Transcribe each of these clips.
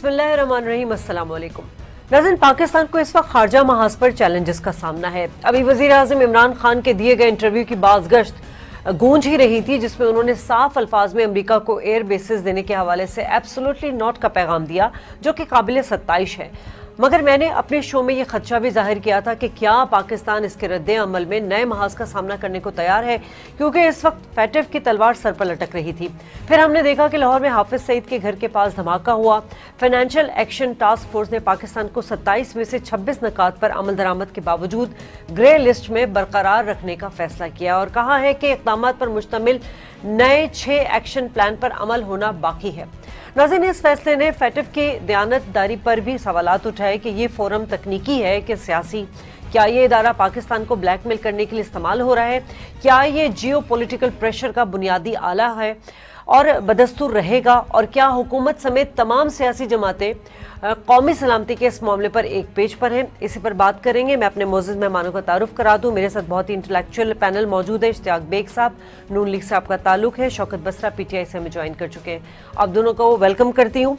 बिस्मिल्लाहिर्रहमानिर्रहीम, अस्सलाम वालेकुम। नाज़रीन, पाकिस्तान को इस वक्त खारजा महाज पर चैलेंजेस का सामना है। अभी वज़ीर आज़म इमरान खान के दिए गए इंटरव्यू की बाज़गश्त गूंज ही रही थी, जिसमें उन्होंने साफ अल्फाज में अमेरिका को एयर बेसिस देने के हवाले से एब्सोल्युटली नॉट का पैगाम दिया, जो कि काबिल सत्ताइश है। मगर मैंने अपने शो में यह खदशा भी जाहिर किया था कि क्या पाकिस्तान इसके रद्द अमल में नए महाज का सामना करने को तैयार है, क्योंकि इस वक्त फैटफ की तलवार सर पर लटक रही थी। फिर हमने देखा कि लाहौर में हाफिज सईद के घर के पास धमाका हुआ। फाइनेंशियल एक्शन टास्क फोर्स ने पाकिस्तान को 27 में से 26 निकात पर अमल दरामद के बावजूद ग्रे लिस्ट में बरकरार रखने का फैसला किया और कहा है कि इक़दामात पर मुश्तमिल नए 6 एक्शन प्लान पर अमल होना बाकी है। नाज़रीन, इस फैसले ने फैटफ की दयानतदारी पर भी सवालात उठाए कि ये फोरम तकनीकी है कि सियासी। क्या ये इदारा पाकिस्तान को ब्लैकमेल करने के लिए इस्तेमाल हो रहा है? क्या ये जियो पॉलिटिकल प्रेशर का बुनियादी आला है और बदस्तूर रहेगा? और क्या हुकूमत समेत तमाम सियासी जमातें कौमी सलामती के इस मामले पर एक पेज पर हैं? इसी पर बात करेंगे। मैं अपने मोअज़्ज़ज़ मेहमानों का तारुफ करा दूं। मेरे साथ बहुत ही इंटेलेक्चुअल पैनल मौजूद है। इश्तियाक बेग साहब, नून लीग से आपका ताल्लुक है। शौकत बसरा PTI से हमें ज्वाइन कर चुके हैं। आप दोनों को वेलकम करती हूँ।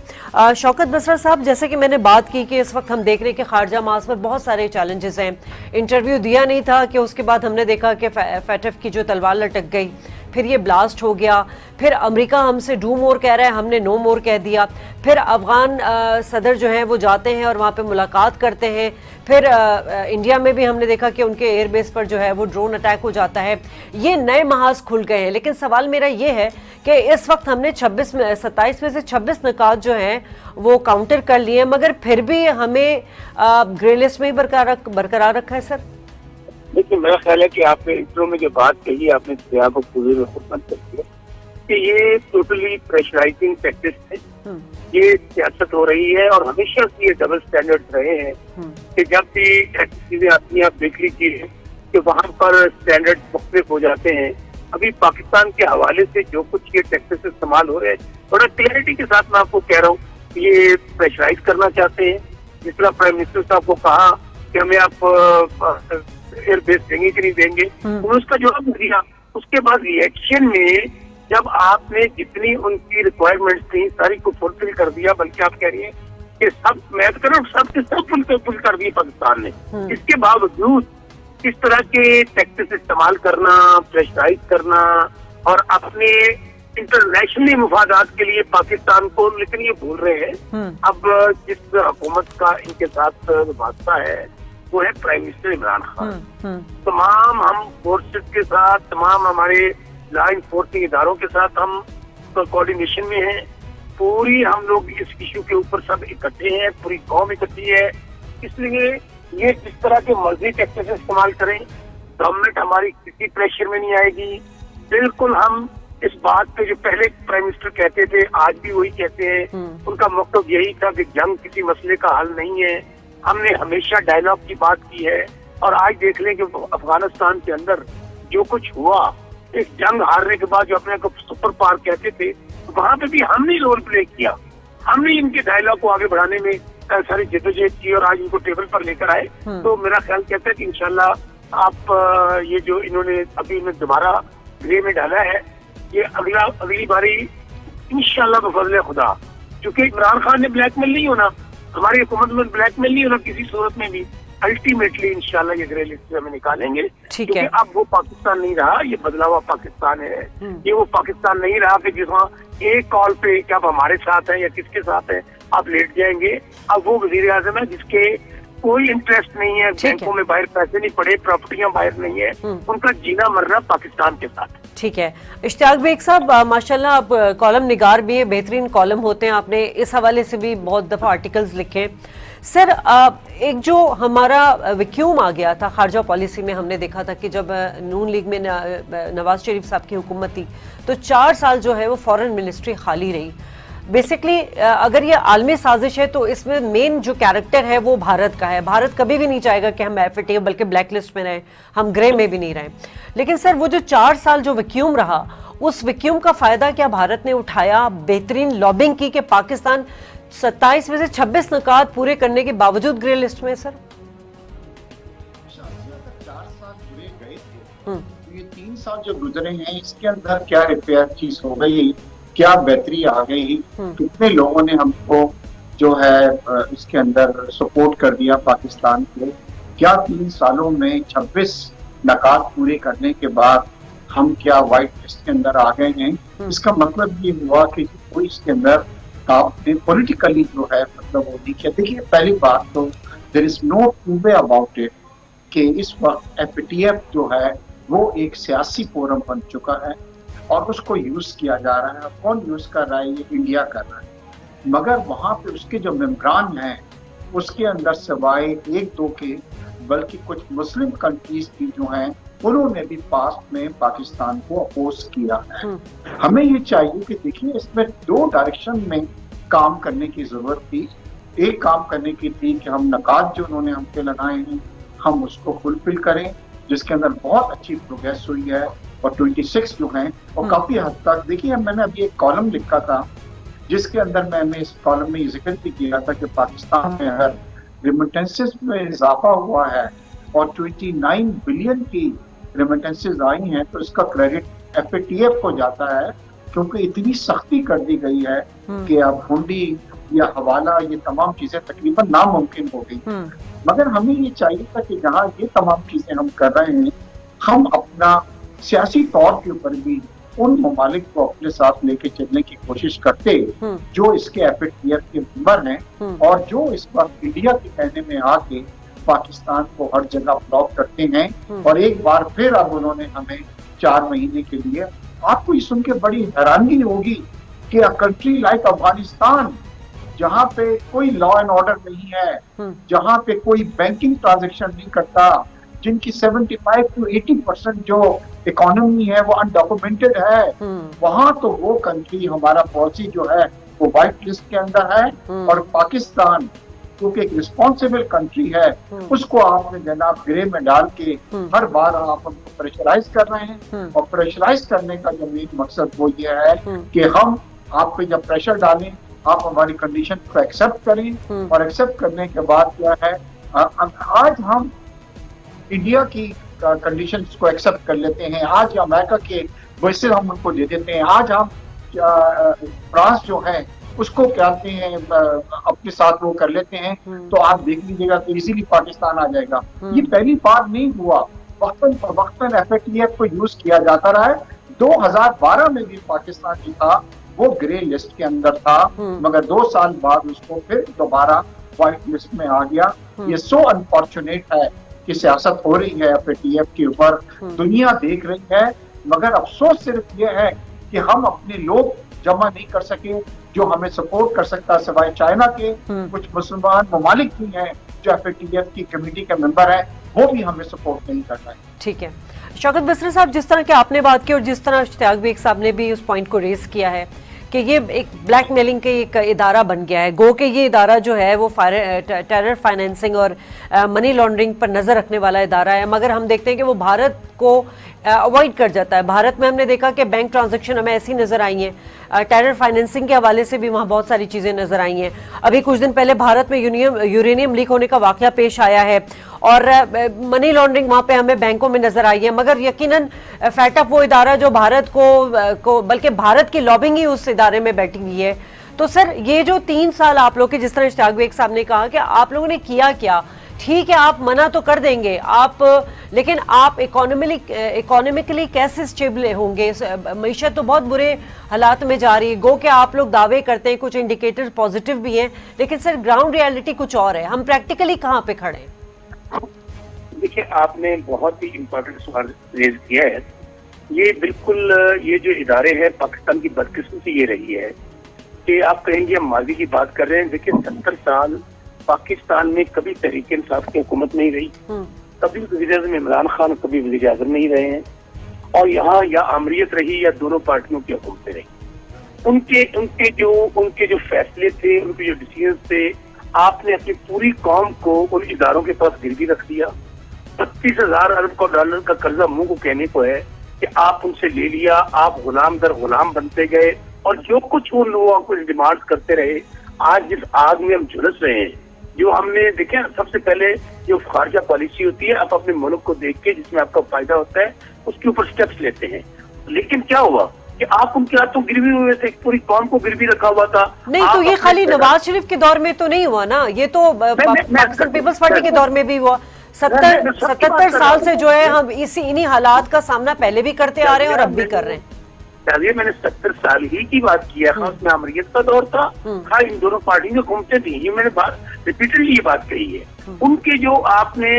शौकत बसरा साहब, जैसे कि मैंने बात की कि इस वक्त हम देख रहे हैं कि खारजा महाज पर बहुत सारे चैलेंजेस हैं। इंटरव्यू दिया नहीं था कि उसके बाद हमने देखा कि फैटफ की जो तलवार लटक गई, फिर ये ब्लास्ट हो गया, फिर अमेरिका हमसे डू मोर कह रहा है, हमने नो मोर कह दिया। फिर अफगान सदर जो हैं वो जाते हैं और वहाँ पे मुलाकात करते हैं। फिर इंडिया में भी हमने देखा कि उनके एयरबेस पर जो है वो ड्रोन अटैक हो जाता है। ये नए महाज खुल गए हैं, लेकिन सवाल मेरा ये है कि इस वक्त हमने 27 में से 26 निकात जो हैं वो काउंटर कर लिए, मगर फिर भी हमें ग्रे लिस्ट में ही बरकरार रखा है। सर देखिए, मेरा ख्याल है कि आपने इंट्रो में जो बात कही, आपने दरिया को पूरे में खुद बंद कर दिया कि ये टोटली प्रेशराइजिंग प्रैक्टिस है। ये सियासत हो रही है और हमेशा से ये डबल स्टैंडर्ड रहे हैं कि जब भी ऐसी चीजें आती हैं, आप देख लीजिए कि वहाँ पर स्टैंडर्ड मुख्तलिफ हो जाते हैं। अभी पाकिस्तान के हवाले से जो कुछ ये टैक्सेस इस्तेमाल हो रहे हैं, थोड़ा क्लैरिटी के साथ मैं आपको कह रहा हूँ, ये प्रेशराइज करना चाहते हैं। जिस तरह प्राइम मिनिस्टर साहब को कहा कि हमें आप एयरबेस देंगे कि नहीं देंगे, उन्होंने उसका जवाब दिया। उसके बाद रिएक्शन में जब आपने जितनी उनकी रिक्वायरमेंट्स थी सारी को फुलफिल कर दिया, बल्कि आप कह रही है कि सब मैं तो कह रहा हूँ सब के सब फुलफिल कर दिए पाकिस्तान ने। इसके बावजूद इस तरह के टैक्सेस इस्तेमाल करना, प्रेशराइज करना और अपने इंटरनेशनली मुफादात के लिए पाकिस्तान को, लेकिन ये भूल रहे हैं अब जिस हुकूमत का इनके साथ वास्ता है वो है प्राइम मिनिस्टर इमरान खान। तमाम हम फोर्सेस के साथ, तमाम हमारे लॉ इन्फोर्सिंग इदारों के साथ हम कोऑर्डिनेशन में हैं। पूरी हम लोग इस इशू के ऊपर सब इकट्ठे हैं, पूरी कौम इकट्ठी है। इसलिए ये जिस तरह के मर्जी टैक्सेस इस्तेमाल करें, गवर्नमेंट हमारी किसी प्रेशर में नहीं आएगी। बिल्कुल हम इस बात पे जो पहले प्राइम मिनिस्टर कहते थे, आज भी वही कहते हैं। उनका मकसद यही था कि जंग किसी मसले का हल नहीं है। हमने हमेशा डायलॉग की बात की है और आज देख लें कि अफगानिस्तान के अंदर जो कुछ हुआ, इस जंग हारने के बाद जो अपने को सुपर पावर कहते थे, वहां पे भी हमने रोल प्ले किया। हमने इनके डायलॉग को आगे बढ़ाने में सारी जद्दोजहद की और आज इनको टेबल पर लेकर आए। तो मेरा ख्याल कहता है कि इंशाल्लाह आप ये जो इन्होंने अभी दोबारा ग्रे में डाला है, ये अगली बारी इंशाल्लाह बफज़ल खुदा, क्योंकि इमरान खान ने ब्लैकमेल नहीं होना, हमारी हुकूमत में ब्लैकमेल नहीं होना किसी सूरत में भी। अल्टीमेटली इंशाल्लाह ये ग्रे लिस्ट से हमें निकालेंगे, क्योंकि अब वो पाकिस्तान नहीं रहा, ये बदला हुआ पाकिस्तान है। ये वो पाकिस्तान नहीं रहा कि जिसमें एक कॉल पे क्या आप हमारे साथ हैं या किसके साथ हैं आप लेट जाएंगे। अब वो वजीर आज़म है जिसके कोई इंटरेस्ट नहीं है, बैंकों में बाहर पैसे नहीं पड़े, प्रॉपर्टियां बाहर नहीं है, उनका जीना मरना पाकिस्तान के साथ। ठीक है। इश्तियाक बेग साहब, माशाल्लाह आप कॉलम निगार भी है, बेहतरीन कॉलम होते हैं, आपने इस हवाले से भी बहुत दफ़ा आर्टिकल्स लिखे। सर, एक जो हमारा वैक्यूम आ गया था खारजा पॉलिसी में, हमने देखा था कि जब नून लीग में नवाज शरीफ साहब की हुकूमत थी तो 4 साल जो है वो फॉरेन मिनिस्ट्री खाली रही। बेसिकली अगर ये आलमी साजिश है तो इसमें मेन जो कैरेक्टर है वो भारत का है। भारत कभी भी नहीं चाहेगा कि हम FATF बल्कि ब्लैक लिस्ट में रहें, हम ग्रे में भी नहीं रहें। लेकिन सर, वो जो 4 साल जो वैक्यूम रहा, उस वैक्यूम का फायदा क्या भारत ने उठाया? बेहतरीन लॉबिंग की कि पाकिस्तान 27 में से 26 निकात पूरे करने के बावजूद ग्रे लिस्ट में। सर 4 साल पूरे गए थे, ये 3 साल जो गुजरे हैं इसके अंदर क्या रिपेयर चीज हो गई, क्या बेहतरी आ गई, कितने लोगों ने हमको जो है इसके अंदर सपोर्ट कर दिया पाकिस्तान को। क्या 3 सालों में 26 नकात पूरे करने के बाद हम क्या व्हाइट लिस्ट के अंदर आ गए हैं? इसका मतलब ये हुआ कि कोई इसके अंदर आपने पॉलिटिकली जो है मतलब वो नहीं किया। देखिए, पहली बात तो there is no two way about it कि इस वक्त एफएटीएफ जो है वो एक सियासी फोरम बन चुका है और उसको यूज किया जा रहा है। कौन यूज कर रहा है? ये इंडिया कर रहा है। मगर वहां पे उसके जो मेंबरान हैं उसके अंदर सिवाय 1-2 के, बल्कि कुछ मुस्लिम कंट्रीज की जो हैं उन्होंने भी पास्ट में पाकिस्तान को अपोज किया है। हमें ये चाहिए कि देखिए, इसमें 2 डायरेक्शन में काम करने की जरूरत थी। एक काम करने की थी कि हम नकात जो उन्होंने हम पे लगाए हैं हम उसको फुलफिल करें, जिसके अंदर बहुत अच्छी प्रोग्रेस हुई है। और 26 जो हैं और काफी हद तक, देखिए मैंने अभी एक कॉलम लिखा था जिसके अंदर मैंने इस कॉलम में जिक्र भी किया था कि पाकिस्तान में अगर रिमिटेंसेस में इजाफा हुआ है और 29 बिलियन की रिमिटेंसेस आई हैं तो इसका क्रेडिट एफएटीएफ को जाता है, क्योंकि इतनी सख्ती कर दी गई है कि अब हुंडी या हवाला ये तमाम चीजें तकरीबन नामुमकिन हो गई। मगर हमें ये चाहिए था कि जहाँ ये तमाम चीजें हम कर रहे हैं, हम अपना सियासी तौर के ऊपर भी उन ममालिक को अपने साथ लेके चलने की कोशिश करते जो इसके एफएटीएफ के मेंबर हैं और जो इस वक्त इंडिया के कहने में आके पाकिस्तान को हर जगह ब्लॉक करते हैं। और एक बार फिर अब उन्होंने हमें 4 महीने के लिए, आपको ये सुन के बड़ी हैरानगी होगी कि अ कंट्री लाइक अफगानिस्तान, जहाँ पे कोई लॉ एंड ऑर्डर नहीं है, जहाँ पे कोई बैंकिंग ट्रांजेक्शन नहीं करता, जिनकी 75 to 80% जो इकोनॉमी है वो अनडॉक्यूमेंटेड है, वहां तो वो कंट्री हमारा पॉलिसी जो है वो व्हाइट लिस्ट के अंदर है। और पाकिस्तान क्योंकि एक रिस्पॉन्सिबल कंट्री है, उसको आपने जनाब ग्रे में डाल के हर बार आप हमको प्रेशराइज कर रहे हैं। और प्रेशराइज करने का जो मेन मकसद वो ये है कि हम आप पे जब प्रेशर डालें आप हमारी कंडीशन को एक्सेप्ट करें, और एक्सेप्ट करने के बाद क्या है, आज हम इंडिया की कंडीशन को एक्सेप्ट कर लेते हैं, आज अमेरिका के वैसे हम उनको दे देते हैं, आज हम फ्रांस जो है उसको कहते हैं अपने साथ वो कर लेते हैं, तो आप देख लीजिएगा तो इजीली पाकिस्तान आ जाएगा। ये पहली बार नहीं हुआ, वक्तन फवक्तन एफएटीएफ को यूज किया जाता रहा है। 2012 में भी पाकिस्तान जो था वो ग्रे लिस्ट के अंदर था, मगर 2 साल बाद उसको फिर दोबारा व्हाइट लिस्ट में आ गया। ये सो अनफॉर्चुनेट है कि सियासत हो रही है एफएटीएफ के ऊपर, दुनिया देख रही है, मगर अफसोस सिर्फ ये है कि हम अपने लोग जमा नहीं कर सके जो हमें सपोर्ट कर सकता, सिवाय चाइना के कुछ मुसलमान ममालिक भी हैं जो एफएटीएफ की कमेटी के मेंबर हैं, वो भी हमें सपोर्ट नहीं कर रहे हैं। ठीक है शौकत बसरी साहब, जिस तरह की आपने बात की और जिस तरह इश्तियाक बेग साहब ने भी उस पॉइंट को रेस किया है कि ये एक ब्लैकमेलिंग के एक इदारा बन गया है, गो के ये इदारा जो है वो टेरर फाइनेंसिंग और मनी लॉन्ड्रिंग पर नजर रखने वाला इदारा है, मगर हम देखते हैं कि वो भारत को अवॉइड कर जाता है। भारत में हमने देखा कि बैंक ट्रांजैक्शन हमें ऐसी नजर आई हैं, टेरर फाइनेंसिंग के हवाले से भी वहाँ बहुत सारी चीज़ें नजर आई हैं। अभी कुछ दिन पहले भारत में यूरेनियम लीक होने का वाकया पेश आया है और मनी लॉन्ड्रिंग वहाँ पे हमें बैंकों में नजर आई है, मगर यकीनन फैटअप वो इदारा जो भारत को बल्कि भारत की लॉबिंग ही उस इदारे में बैठी हुई है। तो सर ये जो 3 साल आप लोग के, जिस तरह इश्तियाक बेग साहब ने कहा कि आप लोगों ने किया क्या, ठीक है आप मना तो कर देंगे आप, लेकिन आप इकोनॉमिकली कैसे स्टेबल होंगे? मईशत तो बहुत बुरे हालात में जा रही है, गो के आप लोग दावे करते हैं, कुछ इंडिकेटर पॉजिटिव भी हैं, लेकिन सर ग्राउंड रियलिटी कुछ और है, हम प्रैक्टिकली कहाँ पे खड़े हैं? देखिए, आपने बहुत ही इम्पोर्टेंट सवाल रेज किया है। ये बिल्कुल ये जो इदारे हैं, पाकिस्तान की बदकिस्मती ये रही है कि आप कहेंगे हम माजी की बात कर रहे हैं। देखिए 70 साल पाकिस्तान में कभी तहरीक-ए-इंसाफ की हुकूमत नहीं रही, कभी वज़ीर-ए-आज़म इमरान खान कभी वज़ीर-ए-आज़म नहीं रहे हैं, और यहाँ या आमरीत रही या दोनों पार्टियों की हुकूमतें रही। उनके जो फैसले थे, उनके जो डिसीजन थे, आपने अपनी पूरी कौम को उन इदारों के पास गिरवी रख दिया। 32,000 अरब डॉलर का कर्जा मुंह को कहने को है कि आप उनसे ले लिया, आप गुलाम दर गुलाम बनते गए, और जो कुछ उन लोगों को डिमांड करते रहे, आज जिस आग में हम झुलस रहे हैं, जो हमने देखे सबसे पहले जो खारजा पॉलिसी होती है, आप अपने मुल्क को देख के जिसमें आपका फायदा होता है उसके ऊपर स्टेप्स लेते हैं। लेकिन क्या हुआ कि कि आप उनके हाथों गिरवी हुए थे, पूरी कौम को गिरवी रखा हुआ था। नहीं तो ये खाली नवाज शरीफ के दौर में तो नहीं हुआ ना, ये तो पाकिस्तान पीपल्स पार्टी के दौर में भी हुआ। 77 साल से जो है हम इन्हीं हालात का सामना पहले भी करते आ रहे हैं और अब भी कर रहे हैं। चलिए मैंने 70 साल ही की बात की है, उसमें अमरीत का दौर था, हाँ इन दोनों पार्टी में घूमते थी, ये मैंने बात रिपीटेडली ये बात कही है। उनके जो आपने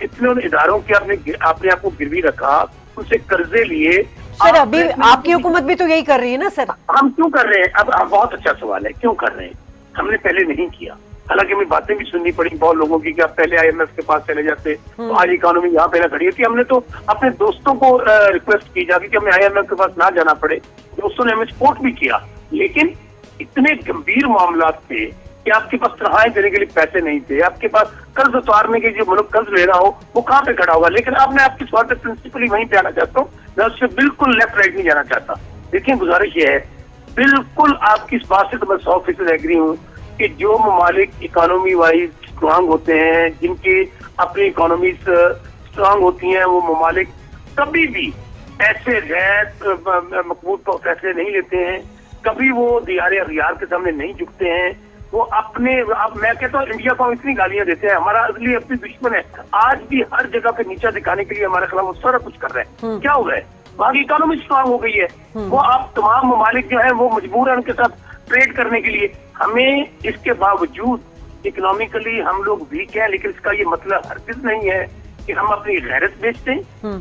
इतने इदारों के आपने आपको गिरवी रखा, उनसे कर्जे लिए। सर अभी आपकी हुकूमत भी तो यही कर रही है ना सर। हम क्यों कर रहे हैं? अब बहुत अच्छा सवाल है, क्यों कर रहे हैं? हमने पहले नहीं किया, हालांकि हमें बातें भी सुननी पड़ी बहुत लोगों की कि आप पहले IMF के पास चले जाते तो आज इकोनॉमी यहाँ पे ना खड़ी होती। हमने तो अपने दोस्तों को रिक्वेस्ट की जाती कि हमें IMF के पास ना जाना पड़े, दोस्तों ने हमें सपोर्ट भी किया, लेकिन इतने गंभीर मामला थे कि आपके पास तनख्वाहें देने के लिए पैसे नहीं थे, आपके पास कर्ज उतारने के जो मुल्क कर्ज ले रहा हो वो कहाँ पे खड़ा होगा। लेकिन अब मैं आपकी सवाल पे प्रिंसिपली वहीं पे आना चाहता हूँ, मैं उससे बिल्कुल लेफ्ट राइट नहीं जाना चाहता। देखिए गुजारिश ये है, बिल्कुल आपकी इस बात से तो मैं 100% एग्री हूँ कि जो ममालिक इकोनॉमी वाइज स्ट्रांग होते हैं, जिनकी अपनी इकोनॉमीज स्ट्रांग होती हैं, वो ममालिक कभी भी ऐसे गैर मकबूल फैसले नहीं लेते हैं, कभी वो दियारे अगयार के सामने नहीं झुकते हैं। वो अपने, अब मैं कहता हूँ इंडिया को हम इतनी गालियां देते हैं, हमारा असली अपनी दुश्मन है, आज भी हर जगह पे नीचा दिखाने के लिए हमारे खिलाफ वो सारा कुछ कर रहे हैं। क्या हो गया? वहां की इकोनॉमी स्ट्रांग हो गई है, वो आप तमाम ममालिक जो है वो मजबूर है उनके साथ ट्रेड करने के लिए। हमें इसके बावजूद इकोनॉमिकली हम लोग वीक हैं, लेकिन इसका ये मतलब हरगिज नहीं है कि हम अपनी गैरत बेच दें,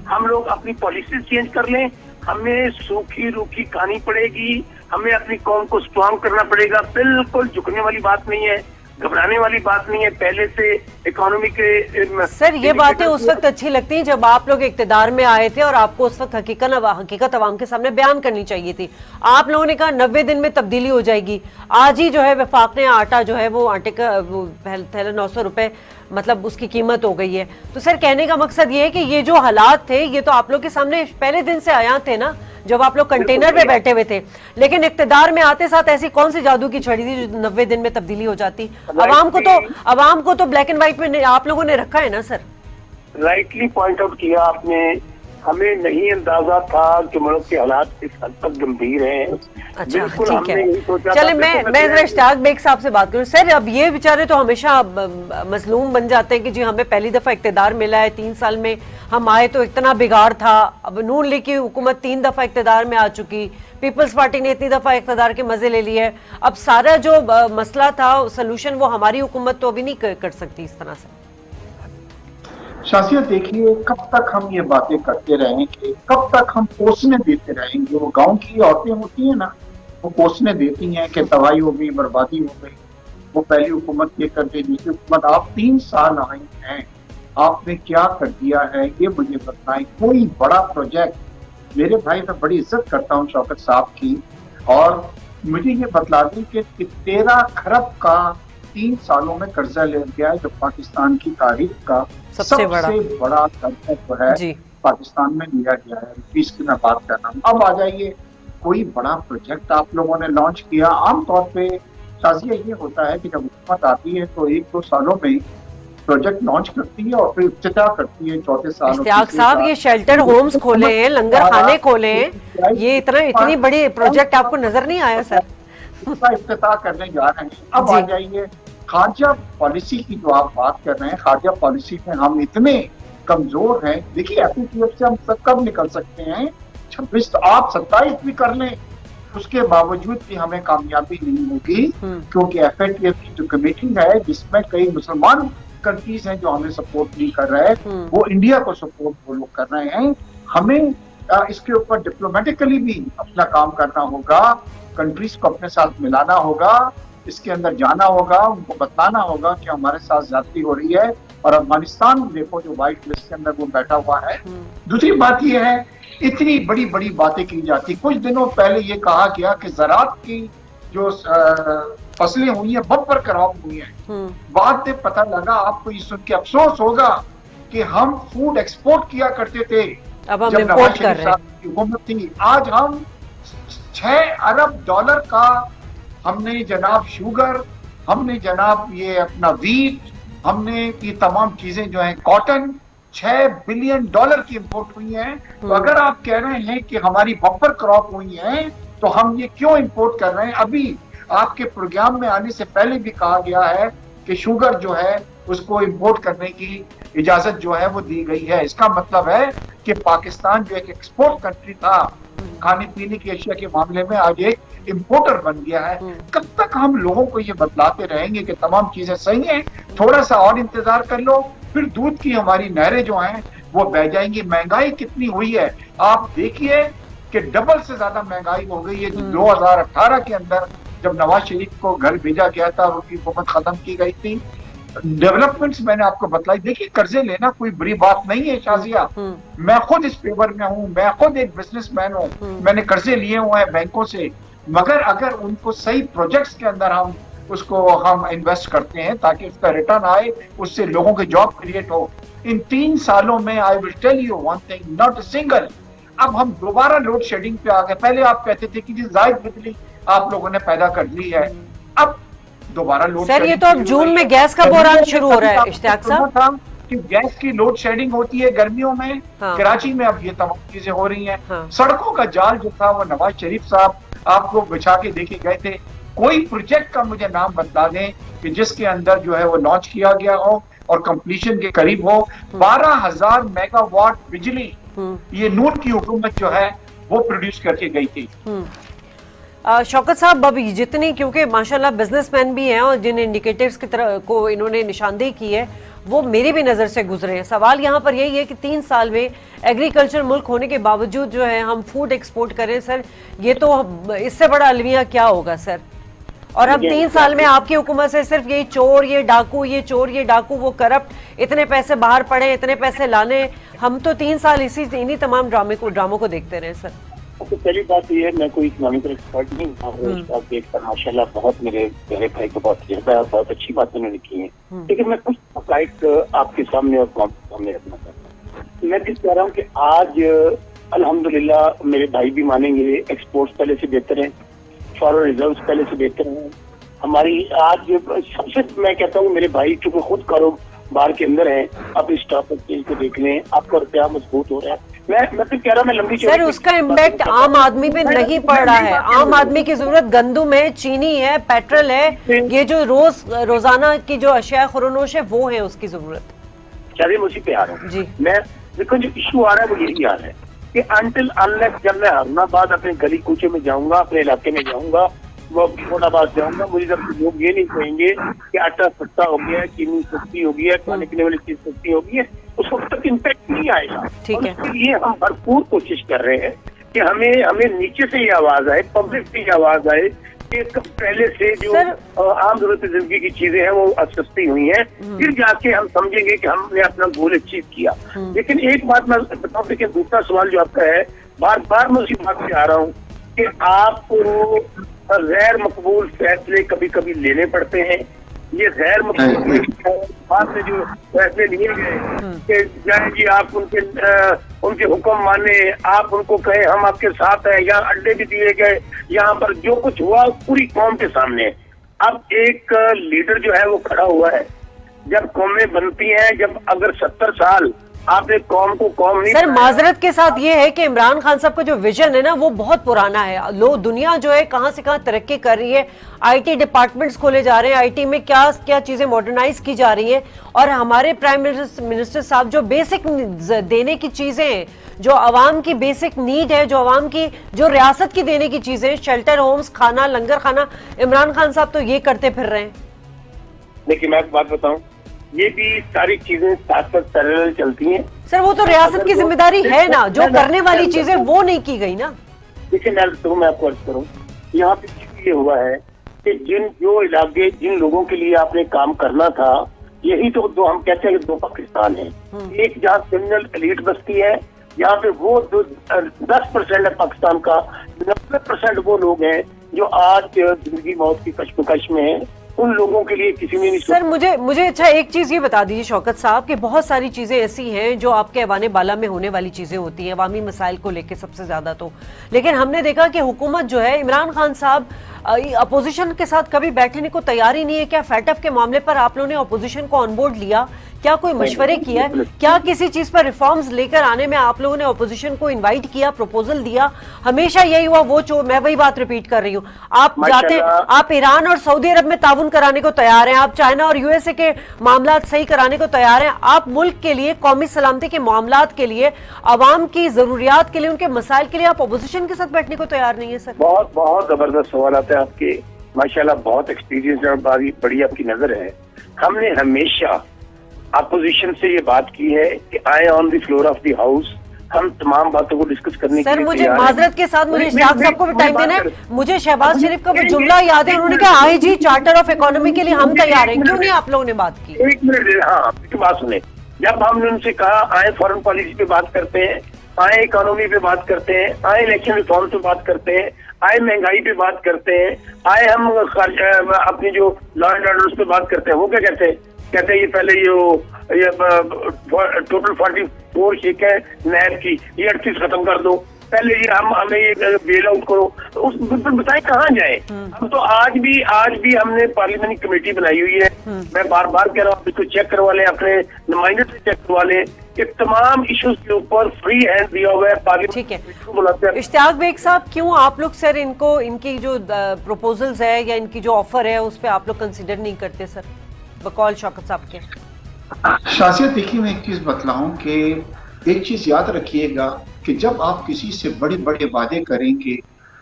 हम लोग अपनी पॉलिसी चेंज कर लें। हमें सूखी रूखी खानी पड़ेगी, हमें अपनी कौम को स्ट्रांग करना पड़ेगा। बिल्कुल झुकने वाली बात नहीं है, घबराने वाली बात नहीं है। पहले से इकोनॉमी के सर ये बातें उस वक्त अच्छी लगती हैं जब आप लोग इक्तदार में आए थे और आपको उस वक्त हकीकत अवाम के सामने बयान करनी चाहिए थी। आप लोगों ने कहा 90 दिन में तब्दीली हो जाएगी। आज ही जो है वफाक ने आटा जो है वो आटे का थैला 900 रुपए मतलब उसकी कीमत हो गई है। तो सर कहने का मकसद ये है कि ये जो हालात थे ये तो आप लोग के सामने पहले दिन से आया थे ना, जब आप लोग कंटेनर पे बैठे हुए थे, लेकिन इक्तदार में आते साथ ऐसी कौन सी जादू की छड़ी थी जो 90 दिन में तब्दीली हो जाती? अवाम को तो ब्लैक एंड व्हाइट में आप लोगों ने रखा है ना सर। राइटली पॉइंट आउट किया आपने, हमें नहीं अंदाजा था कि मुल्क के हालात इस हद तक गंभीर हैं। अच्छा ठीक है, चले मैं जरा इश्तियाक बेग साहब से बात करूं। सर अब ये बेचारे तो हमेशा मजलूम बन जाते हैं कि जी हमें पहली दफा इक्तदार मिला है, 3 साल में हम आए तो इतना बिगाड़ था। अब नून लीग की हुकूमत 3 दफा इक्तदार में आ चुकी, पीपल्स पार्टी ने इतनी दफा इक्तदार के मजे ले लिए, अब सारा जो मसला था सोल्यूशन वो हमारी हुकूमत तो अभी नहीं कर सकती इस तरह से। शासिया देखिए, कब तक हम ये बातें करते रहेंगे, कब तक हम पोसने देते रहेंगे। वो गांव की औरतें होती हैं ना, वो पोसने देती हैं कि तबाही हो गई, बर्बादी हो गई, वो पहली हुकूमत ये कर दी, दूसरी हुकूमत। आप 3 साल आए हैं, आपने क्या कर दिया है ये मुझे बताएं। कोई बड़ा प्रोजेक्ट, मेरे भाई मैं बड़ी इज्जत करता हूँ शौकत साहब की, और मुझे ये बतला दें कि 13 खरब का 3 सालों में कर्जा ले गया है, जो पाकिस्तान की तारीख का सबसे बड़ा कर्जा जो है पाकिस्तान में लिया गया है। रुपीस की मैं बात कर रहा हूँ। अब आ जाइए, कोई बड़ा प्रोजेक्ट आप लोगों ने लॉन्च किया। आमतौर पे शाजिया ये होता है कि जब हुकूमत आती है तो 1-2 सालों में प्रोजेक्ट लॉन्च करती है और फिर इफ्तिताह करती है 4थे साल। इश्तियाक साहब ये शेल्टर होम्स खोले हैं, लंगर खाने खोले हैं, ये इतनी बड़ी प्रोजेक्ट आपको नजर नहीं आया सर? इफ्तिताह करने जा रहे हैं। अब आ जाइए खारजा पॉलिसी की जो आप बात कर रहे हैं, खारजा पॉलिसी में हम इतने कमजोर हैं। देखिए FATF से हम सब कब निकल सकते हैं? 26 तो आप 27 भी कर लें, उसके बावजूद भी हमें कामयाबी नहीं होगी, क्योंकि FATF की जो कमेटी है जिसमें कई मुसलमान कंट्रीज हैं जो हमें सपोर्ट नहीं कर रहे हैं, वो इंडिया को सपोर्ट वो लोग कर रहे हैं। हमें इसके ऊपर डिप्लोमेटिकली भी अपना काम करना होगा, कंट्रीज को अपने साथ मिलाना होगा, इसके अंदर जाना होगा, उनको बताना होगा कि हमारे साथ ज्यादती हो रही है। और अफगानिस्तान देखो जो व्हाइट लिस्ट के अंदर वो बैठा हुआ है। दूसरी बात ये है, इतनी बड़ी बड़ी बातें की जाती। कुछ दिनों पहले ये कहा गया कि ज़राअत की जो फसलें हुई हैं बम्पर क्रॉप हुई हैं। बाद में पता लगा, आपको ये सुन के अफसोस होगा कि हम फूड एक्सपोर्ट किया करते थे अब हम इंपोर्ट कर रहे हैं। हुकूमत थी। आज हम $6 अरब का हमने जनाब शुगर, हमने जनाब ये अपना वीट, हमने ये तमाम चीजें जो है कॉटन, $6 बिलियन की इंपोर्ट हुई है। तो अगर आप कह रहे हैं कि हमारी बम्पर क्रॉप हुई है तो हम ये क्यों इंपोर्ट कर रहे हैं? अभी आपके प्रोग्राम में आने से पहले भी कहा गया है कि शुगर जो है उसको इंपोर्ट करने की इजाजत जो है वो दी गई है। इसका मतलब है कि पाकिस्तान जो एक एक्सपोर्ट कंट्री था खाने पीने की अशिया के मामले में, आज एक इंपोर्टर बन गया है। कब तक हम लोगों को ये बतलाते रहेंगे कि तमाम चीजें सही हैं? थोड़ा सा और इंतजार कर लो, फिर दूध की हमारी नहरें जो हैं वो बह जाएंगी। महंगाई कितनी हुई है आप देखिए कि डबल से ज्यादा महंगाई हो गई है। 2018 के अंदर जब नवाज शरीफ को घर भेजा गया था और उनकी हुकूमत खत्म की गई थी, डेवलपमेंट्स मैंने आपको बतलाई। देखिए कर्जे लेना कोई बुरी बात नहीं है शाजिया, मैं खुद इस फेवर में हूँ, मैं खुद एक बिजनेसमैन हूँ, मैंने कर्जे लिए हुए हैं बैंकों से। मगर अगर उनको सही प्रोजेक्ट्स के अंदर हम इन्वेस्ट करते हैं ताकि उसका रिटर्न आए, उससे लोगों के जॉब क्रिएट हो। इन 3 सालों में I will tell you one thing, not single. अब हम दोबारा लोड शेडिंग पे आ गए। पहले आप कहते थे कि जी जायद बिजली आप लोगों ने पैदा कर ली है, अब दोबारा लोड सर ये तो अब जून में गैस का बहरान शुरू हो रहा है इश्तियाक साहब कि गैस की लोड शेडिंग होती है गर्मियों में। हाँ। कराची में अब ये तमाम चीजें हो रही हैं। हाँ। सड़कों का जाल जो था वो नवाज शरीफ साहब आपको बिछा के देखे गए थे। कोई प्रोजेक्ट का मुझे नाम बता दें कि जिसके अंदर जो है वो लॉन्च किया गया हो और कंप्लीशन के करीब हो। 12,000 मेगावाट बिजली ये नून की हुकूमत जो है वो प्रोड्यूस करके गई थी। शौकत साहब अभी जितनी, क्योंकि माशाल्लाह बिजनेसमैन भी हैं और जिन इंडिकेटर्स की तरह को इन्होंने निशानदेही की है वो मेरी भी नज़र से गुजरे हैं। सवाल यहाँ पर यही है कि 3 साल में एग्रीकल्चर मुल्क होने के बावजूद जो है हम फूड एक्सपोर्ट करें। सर ये तो इससे बड़ा अलविया क्या होगा सर? और हम 3 साल में आपकी हुकूमत से सिर्फ यही चोर ये डाकू, ये चोर ये डाकू, वो करप्ट, इतने पैसे बाहर पड़े, इतने पैसे लाने, हम तो 3 साल इन्हीं तमाम ड्रामों को देखते रहे सर। तो पहली बात ये है, मैं कोई इकोनॉमिकल एक्सपर्ट नहीं हूँ, देखकर माशाल्लाह बहुत मेरे भाई को बहुत तजुर्बा है, बहुत अच्छी बातें उन्होंने की है। लेकिन मैं कुछ फ्लाइट आपके सामने और सामने रखना चाहता हूँ। मैं किस कह रहा हूँ कि आज अल्हम्दुलिल्लाह मेरे भाई भी मानेंगे, एक्सपोर्ट्स पहले से बेहतर है, फॉरेन रिजर्व्स पहले से बेहतर है हमारी। आज सबसे मैं कहता हूँ मेरे भाई चूंकि खुद कारोबार के अंदर है, अपनी स्टॉक एक्सचेंज को देख लें, आपका रुपया मजबूत हो रहा है। मैं तो कह रहा हूँ मैं लंबी सर उसका इम्पैक्ट आम आदमी पे नहीं पड़ रहा है। आम आदमी की जरूरत गंदुम है, चीनी है, पेट्रोल है, ये जो रोजाना की जो अशिया खुरनोश है वो है उसकी जरूरत। चलिए उसी पे आ रहा हूँ जी। मैं देखो जो इशू आ रहा है वो यही आ रहा है कि अनटिल अनलेस जब मैं हारूनाबाद अपने गली कूचे में जाऊंगा, अपने इलाके में जाऊंगा, वो मोटाबाद जाऊंगा, मुझे जब लोग ये नहीं कहेंगे कि आटा सस्ता हो गया है, चीनी सस्ती हो गई है, खाने पीने वाली चीज सस्ती हो गई है, उस वक्त तक इम्पैक्ट नहीं आएगा। और उसके लिए हम भरपूर कोशिश कर रहे हैं कि हमें नीचे से ये आवाज आए, पब्लिक से ये आवाज आए कि पहले से जो आम जरूरत जिंदगी की चीजें हैं वो सस्ती हुई हैं, फिर जाके हम समझेंगे कि हमने अपना गोल अचीव किया। लेकिन एक बात मैं बताऊं, लेकिन दूसरा सवाल जो आपका है, बार बार मैं उसी बात पे आ रहा हूँ कि आपको गैर मकबूल फैसले कभी कभी लेने पड़ते हैं। ये गैर मकबूल बाद में जो फैसले लिए गए कि जाए जी आप उनके हुक्म माने, आप उनको कहे हम आपके साथ हैं, यहाँ अड्डे भी दिए गए, यहाँ पर जो कुछ हुआ पूरी कौम के सामने। अब एक लीडर जो है वो खड़ा हुआ है, जब कौमें बनती हैं, जब अगर 70 साल आपने कौम को कौम नहीं। सर माजरत के साथ ये है कि इमरान खान साहब का जो विजन है ना वो बहुत पुराना है। लोग दुनिया जो है कहां से कहां तरक्की कर रही है, आईटी डिपार्टमेंट्स खोले जा रहे हैं, आईटी में क्या क्या चीजें मॉडर्नाइज की जा रही हैं, और हमारे प्राइम मिनिस्टर साहब जो बेसिक देने की चीजें हैं, जो आवाम की बेसिक नीड है, जो आवाम की जो रियासत की देने की चीजें, शेल्टर होम्स, खाना, लंगर खाना, इमरान खान साहब तो ये करते फिर रहे हैं। देखिए मैं एक बात बताऊं, ये भी सारी चीजें साथ साथ पैरेलल चलती हैं। सर वो तो रियासत की जिम्मेदारी है ना, जो करने वाली चीजें वो नहीं की गई ना। देखिए मैं आपको अर्ज करूँ, यहाँ पे ये हुआ है कि जो इलाके जिन लोगों के लिए आपने काम करना था, यही तो दो हम कहते हैं कि 2 पाकिस्तान है। एक जहाँ क्रिमिनल एलीट बस्ती है, यहाँ पे वो 10% है पाकिस्तान का, 90% वो लोग हैं जो आज जिंदगी मौत की कशमकश में है। उन लोगों के लिए किसी ने नहीं। सर मुझे अच्छा एक चीज ये बता दीजिए शौकत साहब कि बहुत सारी चीजें ऐसी हैं जो आपके ऐवाने बाला में होने वाली चीजें होती हैं, अवामी मसाइल को लेकर सबसे ज्यादा तो, लेकिन हमने देखा कि हुकूमत जो है, इमरान खान साहब अपोजिशन के साथ कभी बैठने को तैयार ही नहीं है। क्या फैटफ के मामले पर आप लोगों ने अपोजिशन को ऑनबोर्ड लिया? क्या कोई मशवरे किया है? क्या किसी चीज पर रिफॉर्म्स लेकर आने में आप लोगों ने ऑपोजिशन को इनवाइट किया, प्रपोजल दिया? हमेशा यही हुआ, वो मैं वही बात रिपीट कर रही हूँ, आप जाते, आप ईरान और सऊदी अरब में ताउन कराने को तैयार हैं, आप चाइना और यूएसए के मामला सही कराने को तैयार हैं, आप मुल्क के लिए, कौमी सलामती के मामलात के लिए, अवाम की जरूरियात के लिए, उनके मसाइल के लिए आप अपोजिशन के साथ बैठने को तैयार नहीं है सर? बहुत बहुत जबरदस्त सवाल आते हैं आपके, माशाल्लाह बहुत एक्सपीरियंस और बड़ी आपकी नजर है। हमने हमेशा अपोजिशन से ये बात की है कि आए on the floor of the house, हम तमाम बातों को डिस्कस करने के लिए। सर मुझे माजरत के साथ मुझे इश्तियाक साहब को भी टाइम देना है। मुझे शहबाज शरीफ का वो जुमला याद है, उन्होंने कहा आईजी चार्टर ऑफ इकोनॉमी के लिए हम तैयार हैं। क्यों नहीं आप लोगों ने बात की? एक मिनट, हाँ बात सुने। जब हमने उनसे कहा आए फॉरेन पॉलिसी पे बात करते हैं, आए इकोनॉमी पे बात करते हैं, आए इलेक्शन रिफॉर्म पे बात करते हैं, आए महंगाई पे बात करते हैं, आए हम अपनी जो लॉ एंड ऑर्डर पे बात करते हैं, वो क्या कहते हैं? कहते हैं ये पहले ये टोटल 44 शेख है नहर की, ये 38 खत्म कर दो, पहले ये हमें ये बेल आउट करो। उस बताएं कहाँ जाए? हम तो आज भी हमने पार्लियामेंट कमेटी बनाई हुई है। मैं बार बार कह रहा हूँ इसको चेक करवा लें, अपने नुमाइंदे से चेक करवा लें कि तमाम इश्यूज के ऊपर फ्री हैंड दिया हुआ है पार्लियामेंट। ठीक है इश्तियाक बेग साहब, क्यों आप लोग सर इनको, इनकी जो प्रपोजल्स है या इनकी जो ऑफर है उस पर आप लोग कंसिडर नहीं करते सर बकौल शौकत साहब के? शासियत देखिए, मैं एक चीज बतलाऊं कि एक चीज याद रखिएगा कि जब आप किसी से बड़े बड़े वादे करेंगे,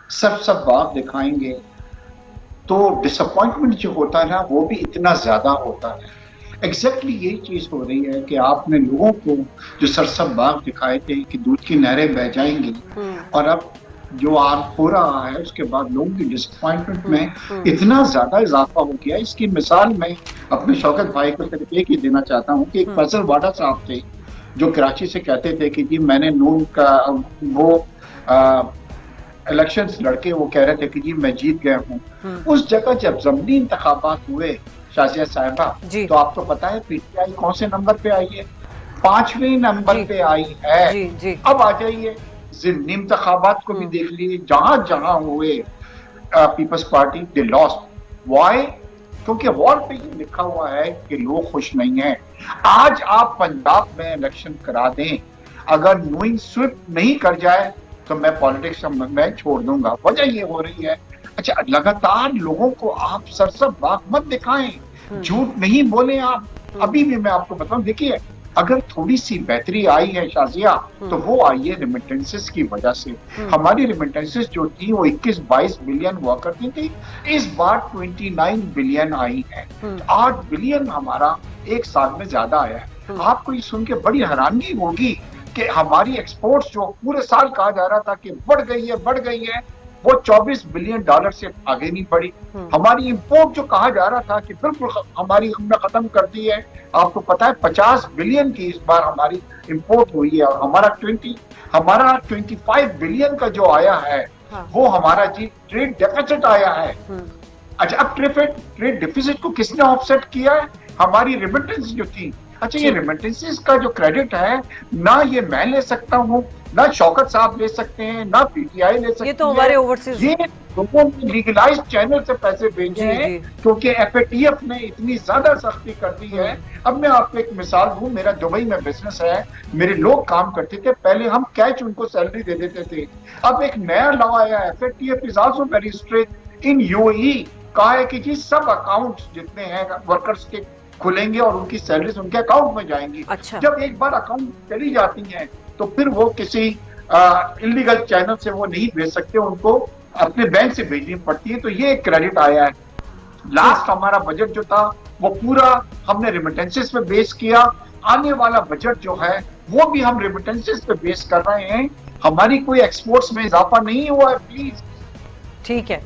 सब बात दिखाएंगे, तो डिसअपॉइंटमेंट जो होता है ना वो भी इतना ज्यादा होता है। एग्जैक्टली यही चीज हो रही है कि आपने लोगों को जो सरसब बाग दिखाए थे कि दूध की नहरें बह जाएंगी, और अब जो हो रहा है उसके बाद लोगों की डिसअपॉइंटमेंट में इतना ज्यादा इजाफा हो गया। इसकी मिसाल मैं अपने शौकत भाई को सिर्फ एक ही देना चाहता हूँ कि एक फैसल वाडा साहब थे जो कराची से कहते थे कि जी मैंने नून का वो इलेक्शंस लड़के वो कह रहे थे कि जी मैं जीत गया हूँ। उस जगह जब ज़मीनी इंतखाबात हुए शाजिया साहिबा, तो आपको पता है पीटीआई कौन से नंबर पे आई है? 5वें नंबर पे आई है। अब आ जाइए ज़मीनी इंतखाबात को भी देख लीजिए, जहां जहां हुए peoples party they lost. Why? क्योंकि वॉल पे ये लिखा हुआ है कि लोग खुश नहीं हैं। आज आप पंजाब में इलेक्शन करा दें, अगर नूइंग स्विप नहीं कर जाए तो मैं पॉलिटिक्स में छोड़ दूंगा। वजह ये हो रही है, अच्छा लगातार लोगों को आप सरसब बाग मत दिखाएं, झूठ नहीं बोले आप। अभी भी मैं आपको बताऊं, देखिए अगर थोड़ी सी बेहतरी आई है शाजिया, तो वो आई है रिमिटेंसेस की वजह से। हमारी रिमिटेंसेस जो थी वो 21-22 बिलियन हुआ करती थी, इस बार 29 बिलियन आई है। 8 बिलियन हमारा एक साल में ज्यादा आया है। आपको ये सुन के बड़ी हैरानगी होगी कि हमारी एक्सपोर्ट्स जो पूरे साल कहा जा रहा था कि बढ़ गई है, वो 24 बिलियन डॉलर से आगे नहीं बढ़ी। हमारी इंपोर्ट जो कहा जा रहा था कि बिल्कुल हमने खत्म कर दी है, आपको पता है 50 बिलियन की इस बार हमारी इंपोर्ट हुई है, और हमारा 25 बिलियन का जो आया है वो हमारा जी ट्रेड डेफिसिट आया है। अच्छा, अब ट्रेड डेफिसिट को किसने ऑफसेट किया है? हमारी रिमिटेंस जो थी। अच्छा, ये रिमिटेंसेस का जो क्रेडिट है ना ये मैं ले सकता हूँ, ना शौकत साहब ले सकते हैं, ना पीटीआई ले सकते हैं। ये तो हमारे ओवरसीज, ये लोगों ने लीगलाइज चैनल से पैसे भेजे हैं क्योंकि एफएटीएफ ने इतनी ज्यादा सख्ती कर दी है। अब मैं आपको एक मिसाल दूं, मेरा दुबई में बिजनेस है, मेरे लोग काम करते थे, पहले हम कैश उनको सैलरी दे देते थे। अब एक नया लॉ आया, FATF is also very strict in UAE, कहा है कि जी सब अकाउंट्स जितने हैं वर्कर्स के खुलेंगे और उनकी सैलरीज उनके अकाउंट में जाएंगी। अच्छा। जब एक बार अकाउंट चली जाती हैं तो फिर वो किसी इलीगल चैनल से वो नहीं भेज सकते, उनको अपने बैंक से भेजनी पड़ती है। तो ये एक क्रेडिट आया है। लास्ट हमारा बजट जो था वो पूरा हमने रिमिटेंसेस पे बेस किया। आने वाला बजट जो है वो भी हम रिमिटेंसेस पे बेस कर रहे हैं। हमारी कोई एक्सपोर्ट्स में इजाफा नहीं हुआ है। प्लीज ठीक है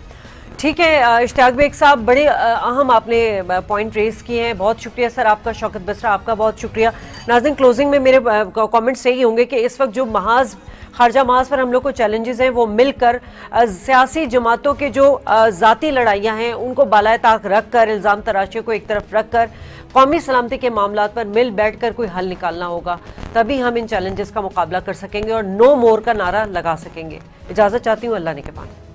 इश्तियाक बेग साहब, बड़े अहम आपने पॉइंट रेस किए हैं, बहुत शुक्रिया सर आपका। शौकत बसरा आपका बहुत शुक्रिया। नाज़रीन, क्लोजिंग में मेरे कमेंट्स यही होंगे कि इस वक्त जो खारजा महाज पर हम लोग को चैलेंजेस हैं वो मिलकर सियासी जमातों के जो ज़ाती लड़ाइयाँ हैं उनको बालाए ताक रख कर, इल्ज़ाम तराशियों को एक तरफ रख कर कौमी सलामती के मामलात पर मिल बैठ कर कोई हल निकालना होगा, तभी हम इन चैलेंजेस का मुकाबला कर सकेंगे और नो मोर का नारा लगा सकेंगे। इजाज़त चाहती हूँ, अल्लाह ने के पानी।